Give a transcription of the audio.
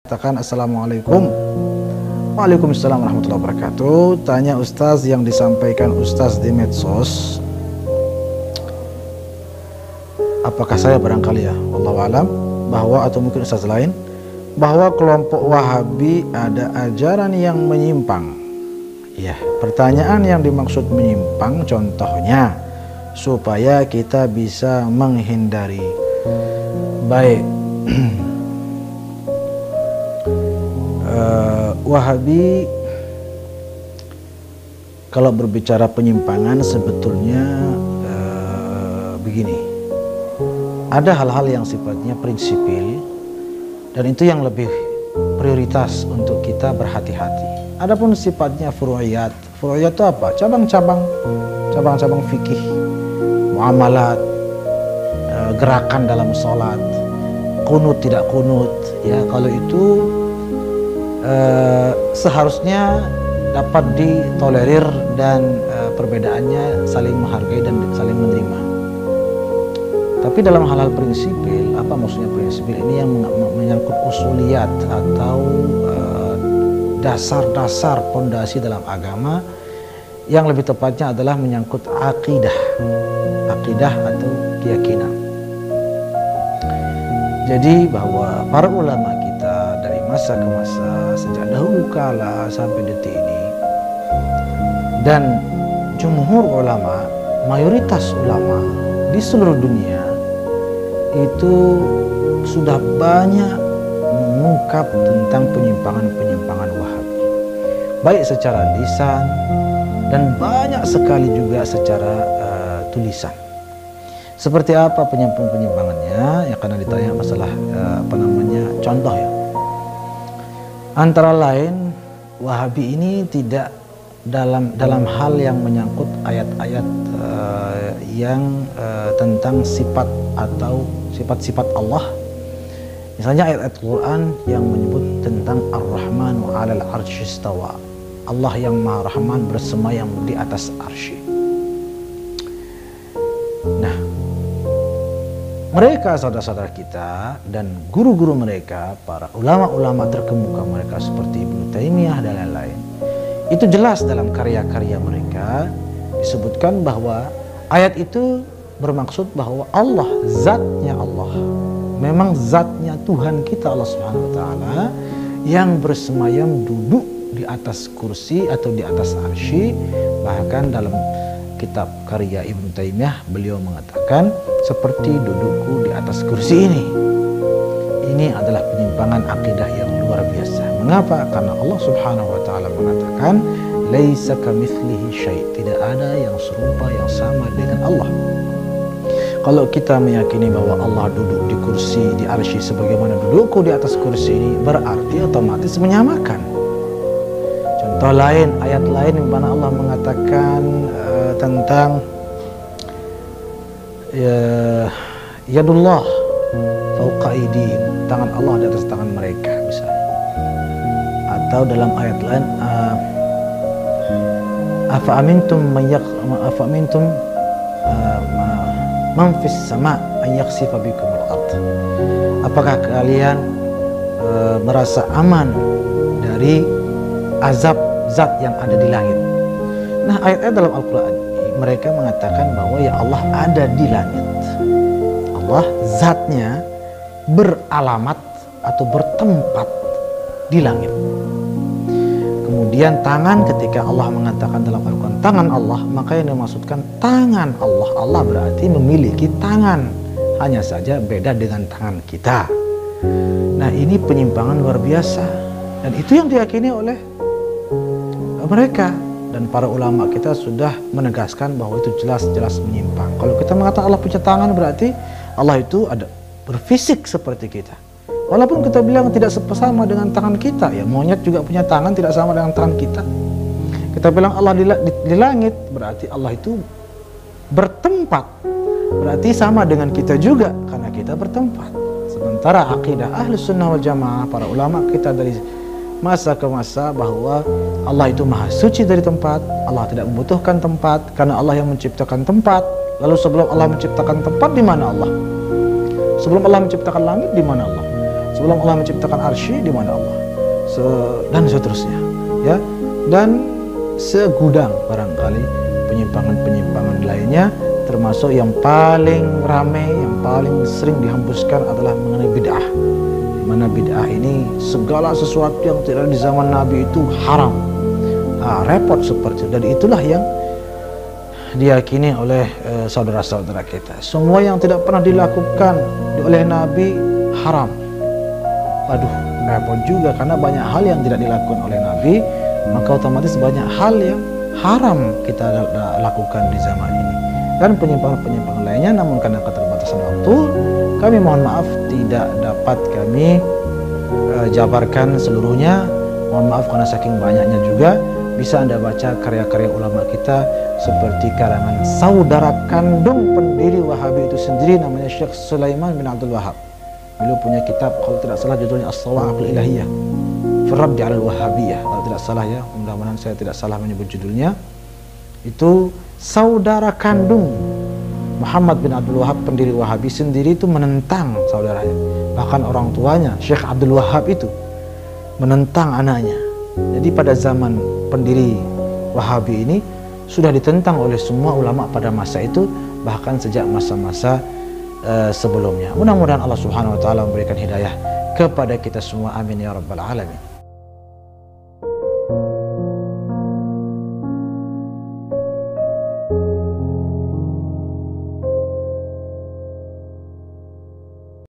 Katakan assalamualaikum. Waalaikumsalam warahmatullahi wabarakatuh. Tanya Ustaz yang disampaikan Ustaz di medsos, apakah saya barangkali ya, wallahu alam, bahwa atau mungkin Ustaz lain, bahwa kelompok Wahabi ada ajaran yang menyimpang. Ya, pertanyaan yang dimaksud menyimpang contohnya supaya kita bisa menghindari. Baik. Wahabi kalau berbicara penyimpangan sebetulnya begini, ada hal-hal yang sifatnya prinsipil dan itu yang lebih prioritas untuk kita berhati-hati. Adapun sifatnya furu'iyat, furu'iyat itu apa? Cabang-cabang fikih, muamalat, gerakan dalam sholat, kunut tidak kunut, ya kalau itu seharusnya dapat ditolerir dan perbedaannya saling menghargai dan saling menerima. Tapi dalam hal-hal prinsipil, apa maksudnya prinsipil ini yang menyangkut usuliyat atau dasar-dasar pondasi dalam agama, yang lebih tepatnya adalah menyangkut akidah atau keyakinan. Jadi bahwa para ulama kita dari masa ke masa, sejak dahulu kala sampai detik ini, dan jumhur ulama, mayoritas ulama di seluruh dunia itu sudah banyak mengungkap tentang penyimpangan-penyimpangan Wahabi, baik secara lisan dan banyak sekali juga secara tulisan. Seperti apa penyimpangannya? Ya karena ditanya masalah contoh ya. Antara lain Wahabi ini tidak dalam hal yang menyangkut ayat-ayat yang tentang sifat atau sifat-sifat Allah. Misalnya ayat-ayat Quran yang menyebut tentang Ar-Rahmanu 'alal 'arsy istawa. Allah yang Maha Rahman bersemayam di atas arsy. Nah, mereka saudara-saudara kita dan guru-guru mereka, para ulama-ulama terkemuka mereka seperti Ibnu Taimiyah dan lain-lain, itu jelas dalam karya-karya mereka disebutkan bahwa ayat itu bermaksud bahwa Allah, zatnya Allah, memang zatnya Tuhan kita Allah Subhanahu wa taala yang bersemayam duduk di atas kursi atau di atas arsy. Bahkan dalam kitab karya Ibnu Taimiyah beliau mengatakan, seperti dudukku di atas kursi ini. Ini adalah penyimpangan akidah yang luar biasa. Mengapa? Karena Allah Subhanahu wa taala mengatakan laisa kamitslihi syai', tidak ada yang serupa yang sama dengan Allah. Kalau kita meyakini bahwa Allah duduk di kursi di arsy sebagaimana dudukku di atas kursi ini, berarti otomatis menyamakan. Contoh lain, ayat lain di mana Allah mengatakan tentang yadullah fauqa aydihim, tangan Allah di atas tangan mereka misalnya. Atau dalam ayat lain afa amintum man fis sama' an yakhsifa bikumul ard. Apakah kalian merasa aman dari azab zat yang ada di langit? Nah, ayat-ayat dalam Al-Quran mereka mengatakan bahwa ya Allah ada di langit. Allah zatnya beralamat atau bertempat di langit. Kemudian tangan, ketika Allah mengatakan dalam Al-Quran tangan Allah, maka yang dimaksudkan tangan Allah. Allah berarti memiliki tangan, hanya saja beda dengan tangan kita. Nah, ini penyimpangan luar biasa, dan itu yang diyakini oleh mereka. Dan para ulama kita sudah menegaskan bahwa itu jelas-jelas menyimpang. Kalau kita mengatakan Allah punya tangan, berarti Allah itu ada berfisik seperti kita. Walaupun kita bilang tidak sama dengan tangan kita, ya monyet juga punya tangan tidak sama dengan tangan kita. Kita bilang Allah di langit, berarti Allah itu bertempat, berarti sama dengan kita juga karena kita bertempat. Sementara akidah Ahlus Sunnah wal Jamaah, para ulama kita dari masa ke masa, bahwa Allah itu maha suci dari tempat, Allah tidak membutuhkan tempat karena Allah yang menciptakan tempat. Lalu sebelum Allah menciptakan tempat, di mana Allah? Sebelum Allah menciptakan langit, di mana Allah? Sebelum Allah menciptakan arsy, di mana Allah? Dan seterusnya, ya. Dan segudang barangkali penyimpangan-penyimpangan lainnya, termasuk yang paling ramai, yang paling sering dihembuskan adalah mengenai bid'ah. Di mana bid'ah ini segala sesuatu yang tidak ada di zaman Nabi itu haram. Repot seperti itu. Dan itulah yang diyakini oleh saudara-saudara kita. Semua yang tidak pernah dilakukan oleh Nabi haram. Waduh, repot juga, karena banyak hal yang tidak dilakukan oleh Nabi, maka otomatis banyak hal yang haram kita lakukan di zaman ini. Dan penyimpangan-penyimpangan lainnya, namun karena keterbatasan waktu, kami mohon maaf tidak dapat kami jabarkan seluruhnya. Mohon maaf karena saking banyaknya juga. Bisa Anda baca karya-karya ulama kita seperti karangan saudara kandung pendiri Wahabi itu sendiri, namanya Syekh Sulaiman bin Abdul Wahab. Beliau punya kitab, kalau tidak salah judulnya As-Sawa'iqul Ilahiyah fi Raddi 'alal Wahabiyah, kalau tidak salah ya, mudah-mudahan saya tidak salah menyebut judulnya. Itu saudara kandung Muhammad bin Abdul Wahab, pendiri Wahabi sendiri, itu menentang saudaranya. Bahkan orang tuanya Syekh Abdul Wahab itu menentang anaknya. Jadi pada zaman pendiri Wahabi ini sudah ditentang oleh semua ulama pada masa itu, bahkan sejak masa-masa sebelumnya. Mudah-mudahan Allah Subhanahu wa taala memberikan hidayah kepada kita semua, amin ya rabbal alamin.